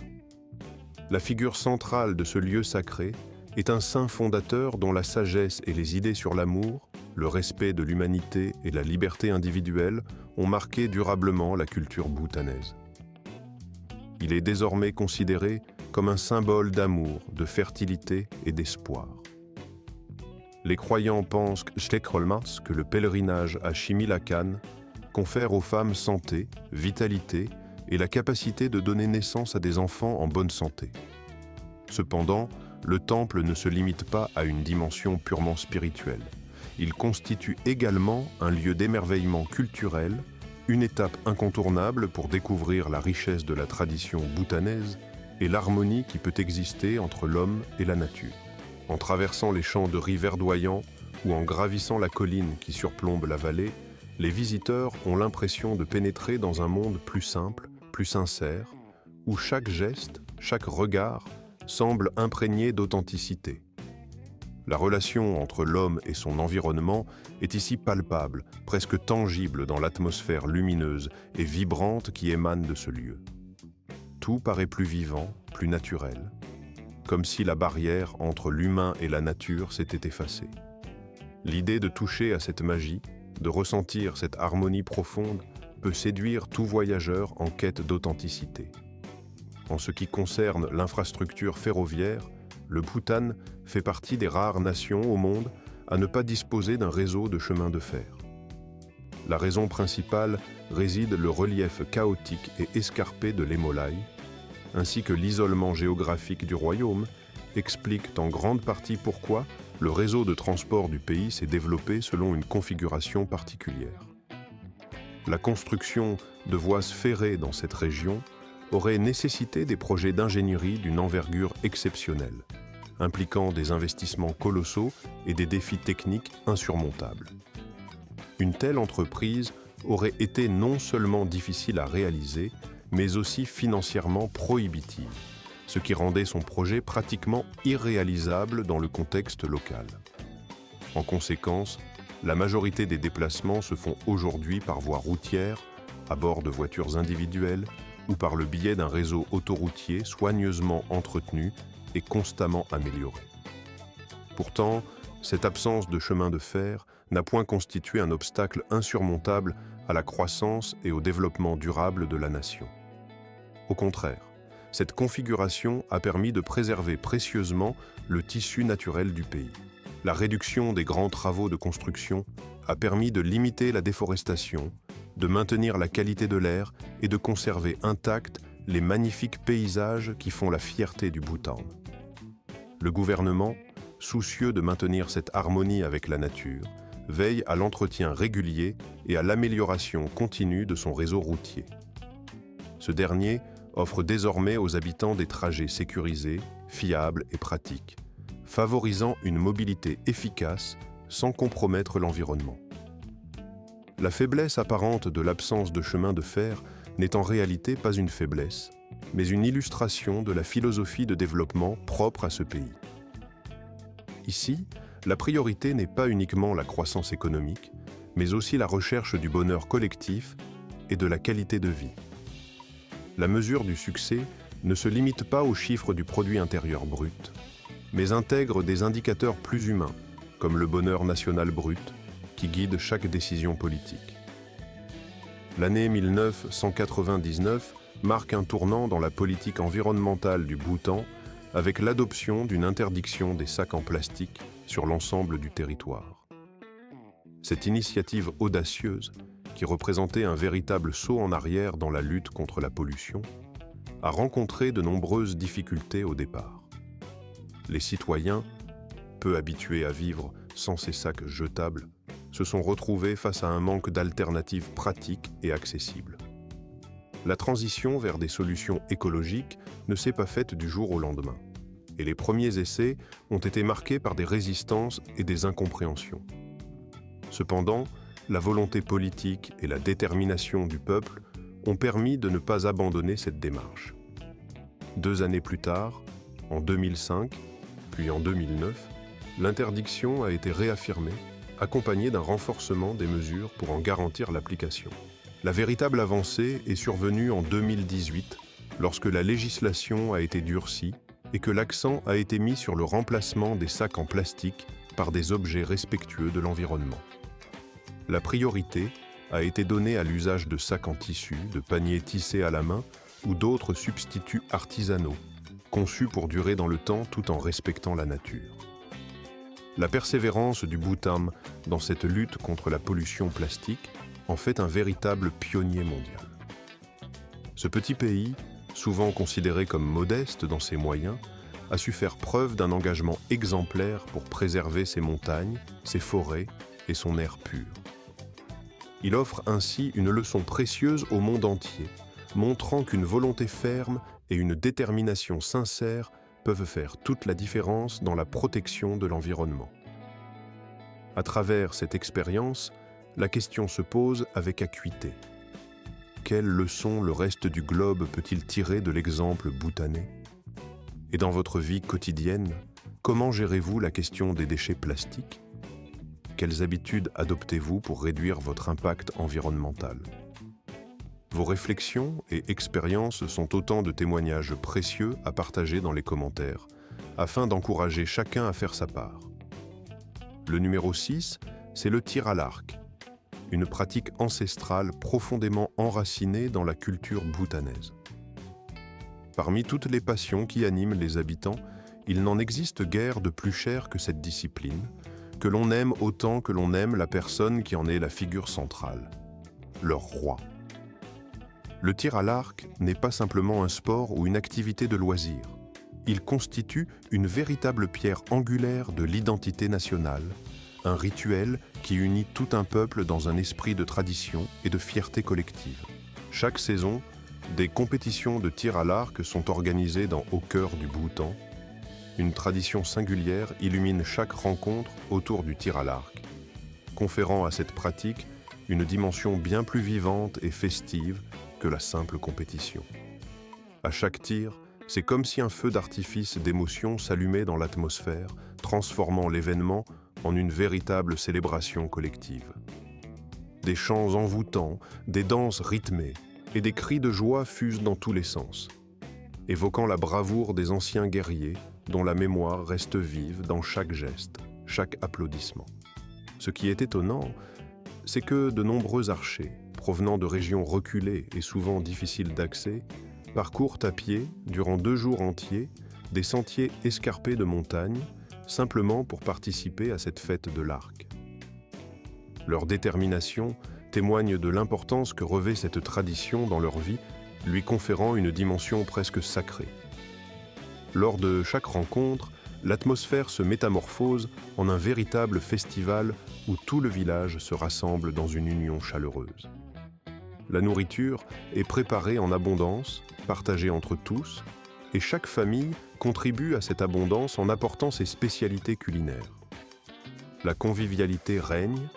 La figure centrale de ce lieu sacré est un saint fondateur dont la sagesse et les idées sur l'amour, le respect de l'humanité et la liberté individuelle ont marqué durablement la culture bhoutanaise. Il est désormais considéré comme un symbole d'amour, de fertilité et d'espoir. Les croyants pensent que le pèlerinage à Shimilakan confère aux femmes santé, vitalité et la capacité de donner naissance à des enfants en bonne santé. Cependant, le temple ne se limite pas à une dimension purement spirituelle. Il constitue également un lieu d'émerveillement culturel, une étape incontournable pour découvrir la richesse de la tradition bhoutanaise et l'harmonie qui peut exister entre l'homme et la nature. En traversant les champs de riz verdoyants ou en gravissant la colline qui surplombe la vallée, les visiteurs ont l'impression de pénétrer dans un monde plus simple, plus sincère, où chaque geste, chaque regard semble imprégné d'authenticité. La relation entre l'homme et son environnement est ici palpable, presque tangible dans l'atmosphère lumineuse et vibrante qui émane de ce lieu. Tout paraît plus vivant, plus naturel, comme si la barrière entre l'humain et la nature s'était effacée. L'idée de toucher à cette magie, de ressentir cette harmonie profonde, peut séduire tout voyageur en quête d'authenticité. En ce qui concerne l'infrastructure ferroviaire, le Bhoutan fait partie des rares nations au monde à ne pas disposer d'un réseau de chemins de fer. La raison principale réside le relief chaotique et escarpé de l'Himalaya, ainsi que l'isolement géographique du royaume, expliquent en grande partie pourquoi le réseau de transport du pays s'est développé selon une configuration particulière. La construction de voies ferrées dans cette région aurait nécessité des projets d'ingénierie d'une envergure exceptionnelle, impliquant des investissements colossaux et des défis techniques insurmontables. Une telle entreprise aurait été non seulement difficile à réaliser, mais aussi financièrement prohibitive, ce qui rendait son projet pratiquement irréalisable dans le contexte local. En conséquence, la majorité des déplacements se font aujourd'hui par voie routière, à bord de voitures individuelles ou par le biais d'un réseau autoroutier soigneusement entretenu et constamment amélioré. Pourtant, cette absence de chemin de fer n'a point constitué un obstacle insurmontable à la croissance et au développement durable de la nation. Au contraire, cette configuration a permis de préserver précieusement le tissu naturel du pays. La réduction des grands travaux de construction a permis de limiter la déforestation, de maintenir la qualité de l'air et de conserver intacts les magnifiques paysages qui font la fierté du Bhoutan. Le gouvernement, soucieux de maintenir cette harmonie avec la nature, veille à l'entretien régulier et à l'amélioration continue de son réseau routier. Ce dernier offre désormais aux habitants des trajets sécurisés, fiables et pratiques, favorisant une mobilité efficace sans compromettre l'environnement. La faiblesse apparente de l'absence de chemin de fer n'est en réalité pas une faiblesse, mais une illustration de la philosophie de développement propre à ce pays. Ici, la priorité n'est pas uniquement la croissance économique, mais aussi la recherche du bonheur collectif et de la qualité de vie. La mesure du succès ne se limite pas aux chiffres du produit intérieur brut, mais intègre des indicateurs plus humains, comme le bonheur national brut, qui guide chaque décision politique. L'année 1999 marque un tournant dans la politique environnementale du Bhoutan avec l'adoption d'une interdiction des sacs en plastique sur l'ensemble du territoire. Cette initiative audacieuse, qui représentait un véritable saut en arrière dans la lutte contre la pollution, a rencontré de nombreuses difficultés au départ. Les citoyens, peu habitués à vivre sans ces sacs jetables, se sont retrouvés face à un manque d'alternatives pratiques et accessibles. La transition vers des solutions écologiques ne s'est pas faite du jour au lendemain, et les premiers essais ont été marqués par des résistances et des incompréhensions. Cependant, la volonté politique et la détermination du peuple ont permis de ne pas abandonner cette démarche. 2 années plus tard, en 2005, puis en 2009, l'interdiction a été réaffirmée, accompagnée d'un renforcement des mesures pour en garantir l'application. La véritable avancée est survenue en 2018, lorsque la législation a été durcie et que l'accent a été mis sur le remplacement des sacs en plastique par des objets respectueux de l'environnement. La priorité a été donnée à l'usage de sacs en tissu, de paniers tissés à la main ou d'autres substituts artisanaux, conçus pour durer dans le temps tout en respectant la nature. La persévérance du Bhoutan dans cette lutte contre la pollution plastique en fait un véritable pionnier mondial. Ce petit pays, souvent considéré comme modeste dans ses moyens, a su faire preuve d'un engagement exemplaire pour préserver ses montagnes, ses forêts et son air pur. Il offre ainsi une leçon précieuse au monde entier, montrant qu'une volonté ferme et une détermination sincère peuvent faire toute la différence dans la protection de l'environnement. À travers cette expérience, la question se pose avec acuité. Quelles leçons le reste du globe peut-il tirer de l'exemple bhoutanais ? Et dans votre vie quotidienne, comment gérez-vous la question des déchets plastiques ? Quelles habitudes adoptez-vous pour réduire votre impact environnemental ? Vos réflexions et expériences sont autant de témoignages précieux à partager dans les commentaires, afin d'encourager chacun à faire sa part. Le numéro 6, c'est le tir à l'arc, une pratique ancestrale profondément enracinée dans la culture bhoutanaise. Parmi toutes les passions qui animent les habitants, il n'en existe guère de plus cher que cette discipline, que l'on aime autant que l'on aime la personne qui en est la figure centrale, leur roi. Le tir à l'arc n'est pas simplement un sport ou une activité de loisir. Il constitue une véritable pierre angulaire de l'identité nationale, un rituel qui unit tout un peuple dans un esprit de tradition et de fierté collective. Chaque saison, des compétitions de tir à l'arc sont organisées au cœur du Bhoutan. Une tradition singulière illumine chaque rencontre autour du tir à l'arc, conférant à cette pratique une dimension bien plus vivante et festive que la simple compétition. À chaque tir, c'est comme si un feu d'artifice d'émotion s'allumait dans l'atmosphère, transformant l'événement en une véritable célébration collective. Des chants envoûtants, des danses rythmées et des cris de joie fusent dans tous les sens, évoquant la bravoure des anciens guerriers dont la mémoire reste vive dans chaque geste, chaque applaudissement. Ce qui est étonnant, c'est que de nombreux archers, provenant de régions reculées et souvent difficiles d'accès, parcourent à pied, durant 2 jours entiers, des sentiers escarpés de montagnes, simplement pour participer à cette fête de l'arc. Leur détermination témoigne de l'importance que revêt cette tradition dans leur vie, lui conférant une dimension presque sacrée. Lors de chaque rencontre, l'atmosphère se métamorphose en un véritable festival où tout le village se rassemble dans une union chaleureuse. La nourriture est préparée en abondance, partagée entre tous, et chaque famille contribue à cette abondance en apportant ses spécialités culinaires. La convivialité règne,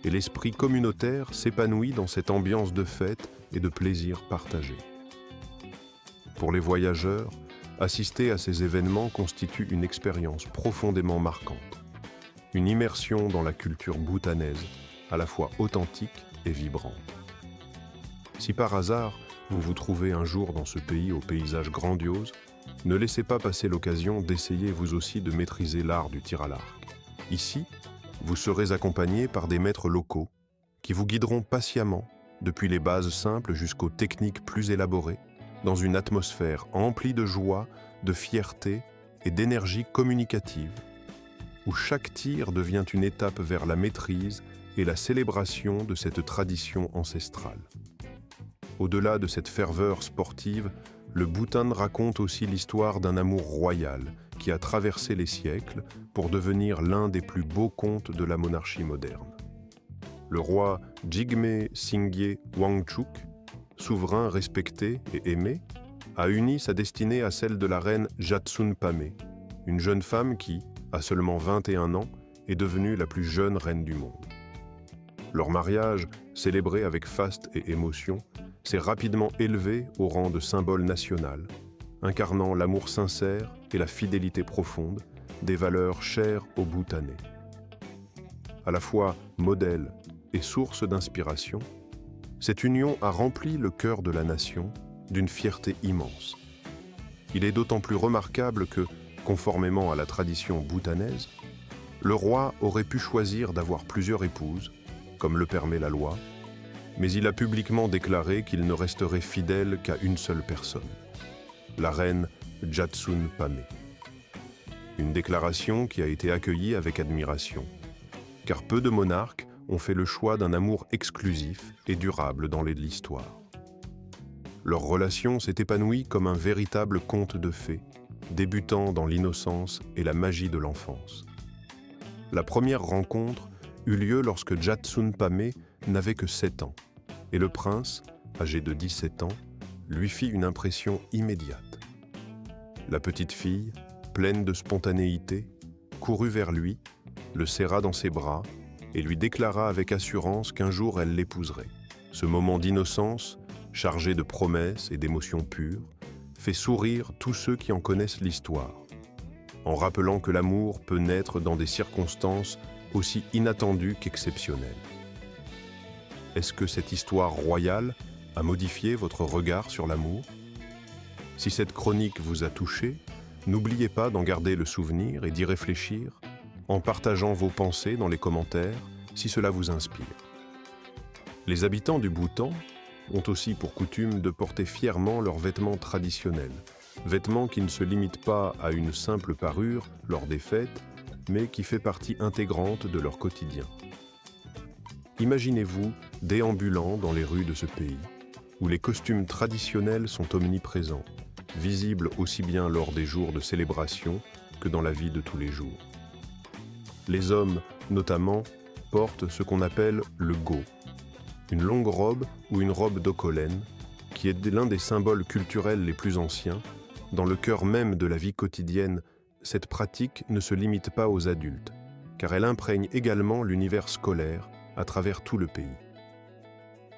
et l'esprit communautaire s'épanouit dans cette ambiance de fête et de plaisir partagé. Pour les voyageurs, assister à ces événements constitue une expérience profondément marquante, une immersion dans la culture bhoutanaise, à la fois authentique et vibrante. Si par hasard, vous vous trouvez un jour dans ce pays au paysage grandiose, ne laissez pas passer l'occasion d'essayer vous aussi de maîtriser l'art du tir à l'arc. Ici, vous serez accompagné par des maîtres locaux qui vous guideront patiemment, depuis les bases simples jusqu'aux techniques plus élaborées, dans une atmosphère emplie de joie, de fierté et d'énergie communicative, où chaque tir devient une étape vers la maîtrise et la célébration de cette tradition ancestrale. Au-delà de cette ferveur sportive, le Bhoutan raconte aussi l'histoire d'un amour royal qui a traversé les siècles pour devenir l'un des plus beaux contes de la monarchie moderne. Le roi Jigme Singye Wangchuk, souverain respecté et aimé, a uni sa destinée à celle de la reine Jatsun Pamé, une jeune femme qui, à seulement 21 ans, est devenue la plus jeune reine du monde. Leur mariage, célébré avec faste et émotion, s'est rapidement élevé au rang de symbole national, incarnant l'amour sincère et la fidélité profonde, des valeurs chères aux Bhoutanais. À la fois modèle et source d'inspiration, cette union a rempli le cœur de la nation d'une fierté immense. Il est d'autant plus remarquable que, conformément à la tradition bhoutanaise, le roi aurait pu choisir d'avoir plusieurs épouses, comme le permet la loi, mais il a publiquement déclaré qu'il ne resterait fidèle qu'à une seule personne, la reine Jatsun Pamé. Une déclaration qui a été accueillie avec admiration, car peu de monarques ont fait le choix d'un amour exclusif et durable dans l'histoire. Leur relation s'est épanouie comme un véritable conte de fées, débutant dans l'innocence et la magie de l'enfance. La première rencontre eut lieu lorsque Jatsun Pamé n'avait que 7 ans, et le prince, âgé de 17 ans, lui fit une impression immédiate. La petite fille, pleine de spontanéité, courut vers lui, le serra dans ses bras et lui déclara avec assurance qu'un jour elle l'épouserait. Ce moment d'innocence, chargé de promesses et d'émotions pures, fait sourire tous ceux qui en connaissent l'histoire, en rappelant que l'amour peut naître dans des circonstances aussi inattendues qu'exceptionnelles. Est-ce que cette histoire royale a modifié votre regard sur l'amour? Si cette chronique vous a touché, n'oubliez pas d'en garder le souvenir et d'y réfléchir en partageant vos pensées dans les commentaires si cela vous inspire. Les habitants du Bhoutan ont aussi pour coutume de porter fièrement leurs vêtements traditionnels, vêtements qui ne se limitent pas à une simple parure lors des fêtes, mais qui fait partie intégrante de leur quotidien. Imaginez-vous déambulant dans les rues de ce pays, où les costumes traditionnels sont omniprésents, visibles aussi bien lors des jours de célébration que dans la vie de tous les jours. Les hommes, notamment, portent ce qu'on appelle le go, une longue robe ou une robe d'okolène, qui est l'un des symboles culturels les plus anciens. Dans le cœur même de la vie quotidienne, cette pratique ne se limite pas aux adultes, car elle imprègne également l'univers scolaire à travers tout le pays.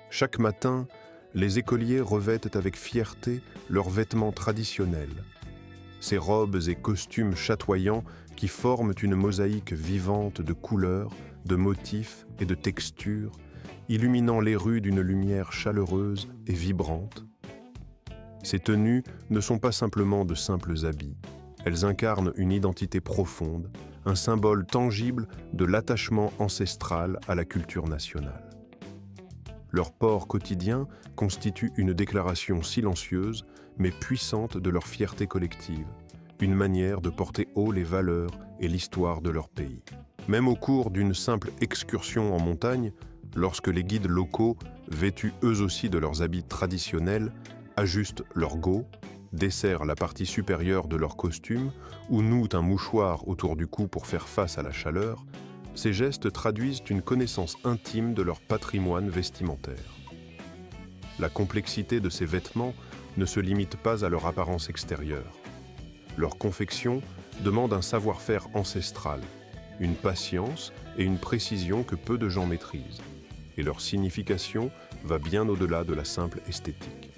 Chaque matin, les écoliers revêtent avec fierté leurs vêtements traditionnels, ces robes et costumes chatoyants qui forment une mosaïque vivante de couleurs, de motifs et de textures, illuminant les rues d'une lumière chaleureuse et vibrante. Ces tenues ne sont pas simplement de simples habits, elles incarnent une identité profonde, un symbole tangible de l'attachement ancestral à la culture nationale. Leur port quotidien constitue une déclaration silencieuse mais puissante de leur fierté collective, une manière de porter haut les valeurs et l'histoire de leur pays. Même au cours d'une simple excursion en montagne, lorsque les guides locaux, vêtus eux aussi de leurs habits traditionnels, ajustent leur go, desserrent la partie supérieure de leur costume ou nouent un mouchoir autour du cou pour faire face à la chaleur, ces gestes traduisent une connaissance intime de leur patrimoine vestimentaire. La complexité de ces vêtements ne se limite pas à leur apparence extérieure. Leur confection demande un savoir-faire ancestral, une patience et une précision que peu de gens maîtrisent, et leur signification va bien au-delà de la simple esthétique.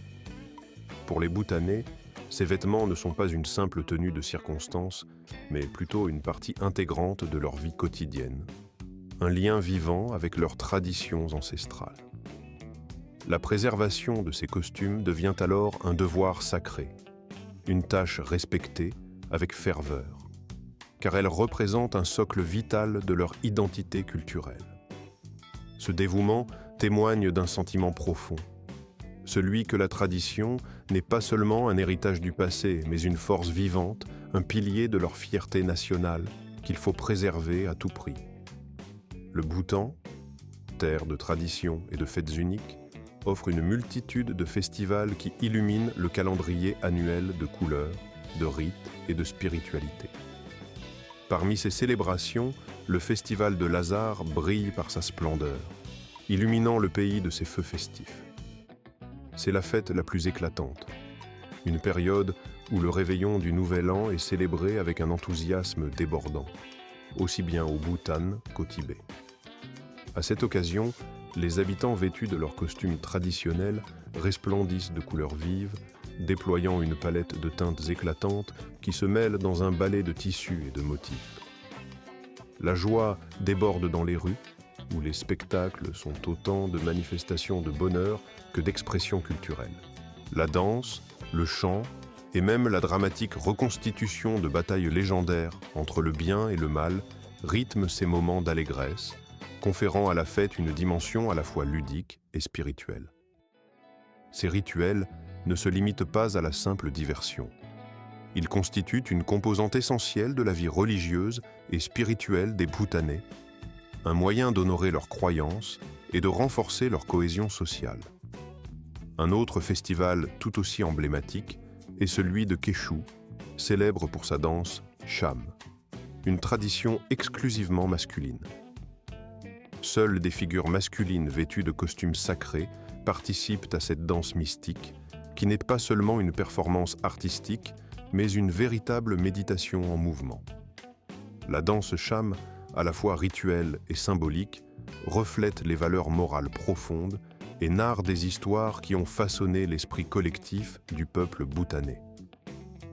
Pour les Bhoutanais, ces vêtements ne sont pas une simple tenue de circonstance, mais plutôt une partie intégrante de leur vie quotidienne, un lien vivant avec leurs traditions ancestrales. La préservation de ces costumes devient alors un devoir sacré, une tâche respectée avec ferveur, car elle représente un socle vital de leur identité culturelle. Ce dévouement témoigne d'un sentiment profond, celui que la tradition n'est pas seulement un héritage du passé, mais une force vivante, un pilier de leur fierté nationale qu'il faut préserver à tout prix. Le Bhoutan, terre de traditions et de fêtes uniques, offre une multitude de festivals qui illuminent le calendrier annuel de couleurs, de rites et de spiritualité. Parmi ces célébrations, le festival de Lazare brille par sa splendeur, illuminant le pays de ses feux festifs. C'est la fête la plus éclatante, une période où le réveillon du Nouvel An est célébré avec un enthousiasme débordant, aussi bien au Bhoutan qu'au Tibet. À cette occasion, les habitants vêtus de leurs costumes traditionnels resplendissent de couleurs vives, déployant une palette de teintes éclatantes qui se mêlent dans un ballet de tissus et de motifs. La joie déborde dans les rues, où les spectacles sont autant de manifestations de bonheur que d'expressions culturelles. La danse, le chant et même la dramatique reconstitution de batailles légendaires entre le bien et le mal rythment ces moments d'allégresse, conférant à la fête une dimension à la fois ludique et spirituelle. Ces rituels ne se limitent pas à la simple diversion. Ils constituent une composante essentielle de la vie religieuse et spirituelle des Bhoutanais, un moyen d'honorer leurs croyances et de renforcer leur cohésion sociale. Un autre festival tout aussi emblématique est celui de Keshu, célèbre pour sa danse Cham, une tradition exclusivement masculine. Seules des figures masculines vêtues de costumes sacrés participent à cette danse mystique, qui n'est pas seulement une performance artistique, mais une véritable méditation en mouvement. La danse Cham, à la fois rituelle et symbolique, reflète les valeurs morales profondes et narre des histoires qui ont façonné l'esprit collectif du peuple bhoutanais.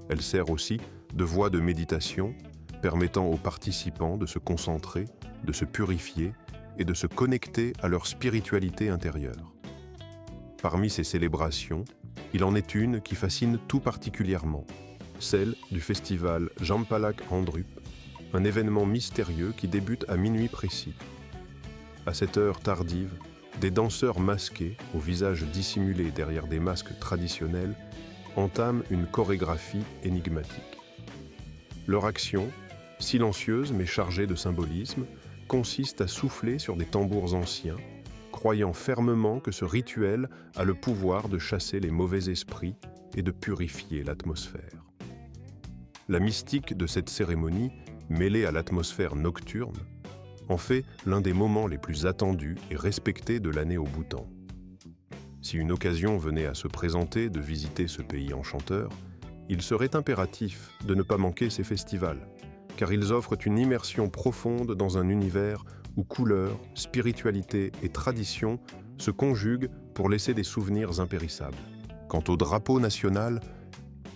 Elle sert aussi de voie de méditation, permettant aux participants de se concentrer, de se purifier et de se connecter à leur spiritualité intérieure. Parmi ces célébrations, il en est une qui fascine tout particulièrement, celle du festival Jampalak Andrup, un événement mystérieux qui débute à minuit précis. À cette heure tardive, des danseurs masqués, au visage dissimulé derrière des masques traditionnels, entament une chorégraphie énigmatique. Leur action, silencieuse mais chargée de symbolisme, consiste à souffler sur des tambours anciens, croyant fermement que ce rituel a le pouvoir de chasser les mauvais esprits et de purifier l'atmosphère. La mystique de cette cérémonie, mêlée à l'atmosphère nocturne, en fait l'un des moments les plus attendus et respectés de l'année au Bhoutan. Si une occasion venait à se présenter de visiter ce pays enchanteur, il serait impératif de ne pas manquer ces festivals, car ils offrent une immersion profonde dans un univers où couleurs, spiritualité et tradition se conjuguent pour laisser des souvenirs impérissables. Quant au drapeau national,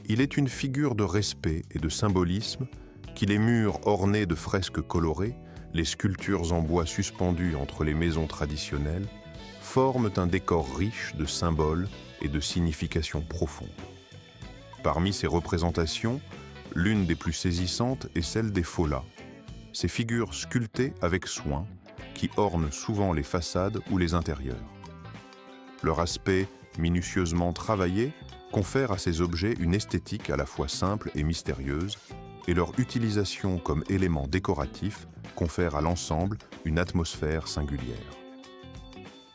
il est une figure de respect et de symbolisme qui, les murs ornés de fresques colorées, les sculptures en bois suspendues entre les maisons traditionnelles, forment un décor riche de symboles et de significations profondes. Parmi ces représentations, l'une des plus saisissantes est celle des Folas, ces figures sculptées avec soin qui ornent souvent les façades ou les intérieurs. Leur aspect minutieusement travaillé confère à ces objets une esthétique à la fois simple et mystérieuse, et leur utilisation comme élément décoratif confère à l'ensemble une atmosphère singulière.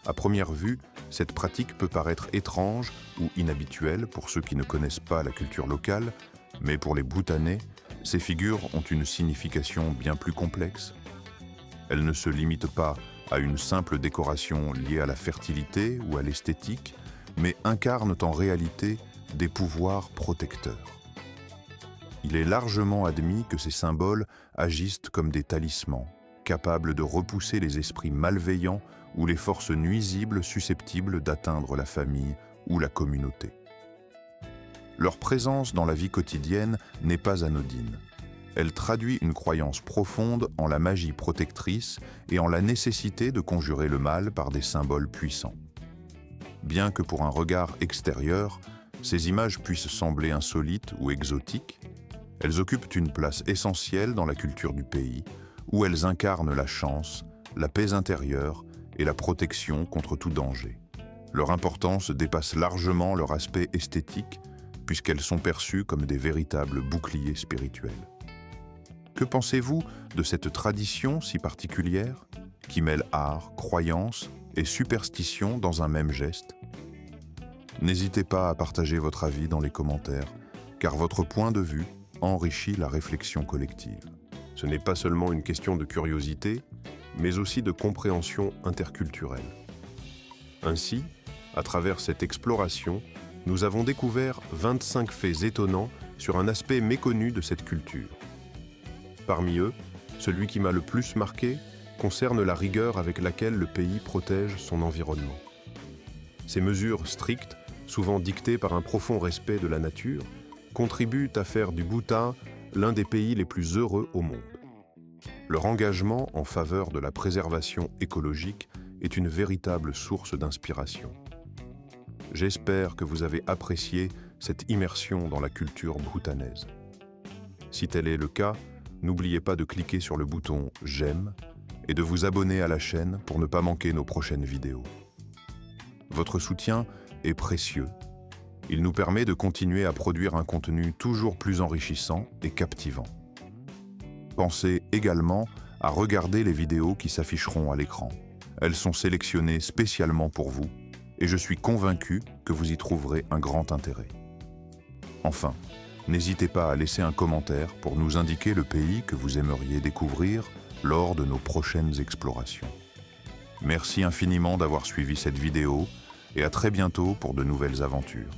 À première vue, cette pratique peut paraître étrange ou inhabituelle pour ceux qui ne connaissent pas la culture locale, mais pour les Bhoutanais, ces figures ont une signification bien plus complexe. Elles ne se limitent pas à une simple décoration liée à la fertilité ou à l'esthétique, mais incarnent en réalité des pouvoirs protecteurs. Il est largement admis que ces symboles agissent comme des talismans, capables de repousser les esprits malveillants ou les forces nuisibles susceptibles d'atteindre la famille ou la communauté. Leur présence dans la vie quotidienne n'est pas anodine. Elle traduit une croyance profonde en la magie protectrice et en la nécessité de conjurer le mal par des symboles puissants. Bien que pour un regard extérieur, ces images puissent sembler insolites ou exotiques, elles occupent une place essentielle dans la culture du pays, où elles incarnent la chance, la paix intérieure et la protection contre tout danger. Leur importance dépasse largement leur aspect esthétique, puisqu'elles sont perçues comme des véritables boucliers spirituels. Que pensez-vous de cette tradition si particulière, qui mêle art, croyance et superstition dans un même geste? N'hésitez pas à partager votre avis dans les commentaires, car votre point de vue enrichit la réflexion collective. Ce n'est pas seulement une question de curiosité, mais aussi de compréhension interculturelle. Ainsi, à travers cette exploration, nous avons découvert 25 faits étonnants sur un aspect méconnu de cette culture. Parmi eux, celui qui m'a le plus marqué concerne la rigueur avec laquelle le pays protège son environnement. Ces mesures strictes, souvent dictées par un profond respect de la nature, contribuent à faire du Bhoutan l'un des pays les plus heureux au monde. Leur engagement en faveur de la préservation écologique est une véritable source d'inspiration. J'espère que vous avez apprécié cette immersion dans la culture bhoutanaise. Si tel est le cas, n'oubliez pas de cliquer sur le bouton « J'aime » et de vous abonner à la chaîne pour ne pas manquer nos prochaines vidéos. Votre soutien est précieux. Il nous permet de continuer à produire un contenu toujours plus enrichissant et captivant. Pensez également à regarder les vidéos qui s'afficheront à l'écran. Elles sont sélectionnées spécialement pour vous et je suis convaincu que vous y trouverez un grand intérêt. Enfin, n'hésitez pas à laisser un commentaire pour nous indiquer le pays que vous aimeriez découvrir lors de nos prochaines explorations. Merci infiniment d'avoir suivi cette vidéo et à très bientôt pour de nouvelles aventures.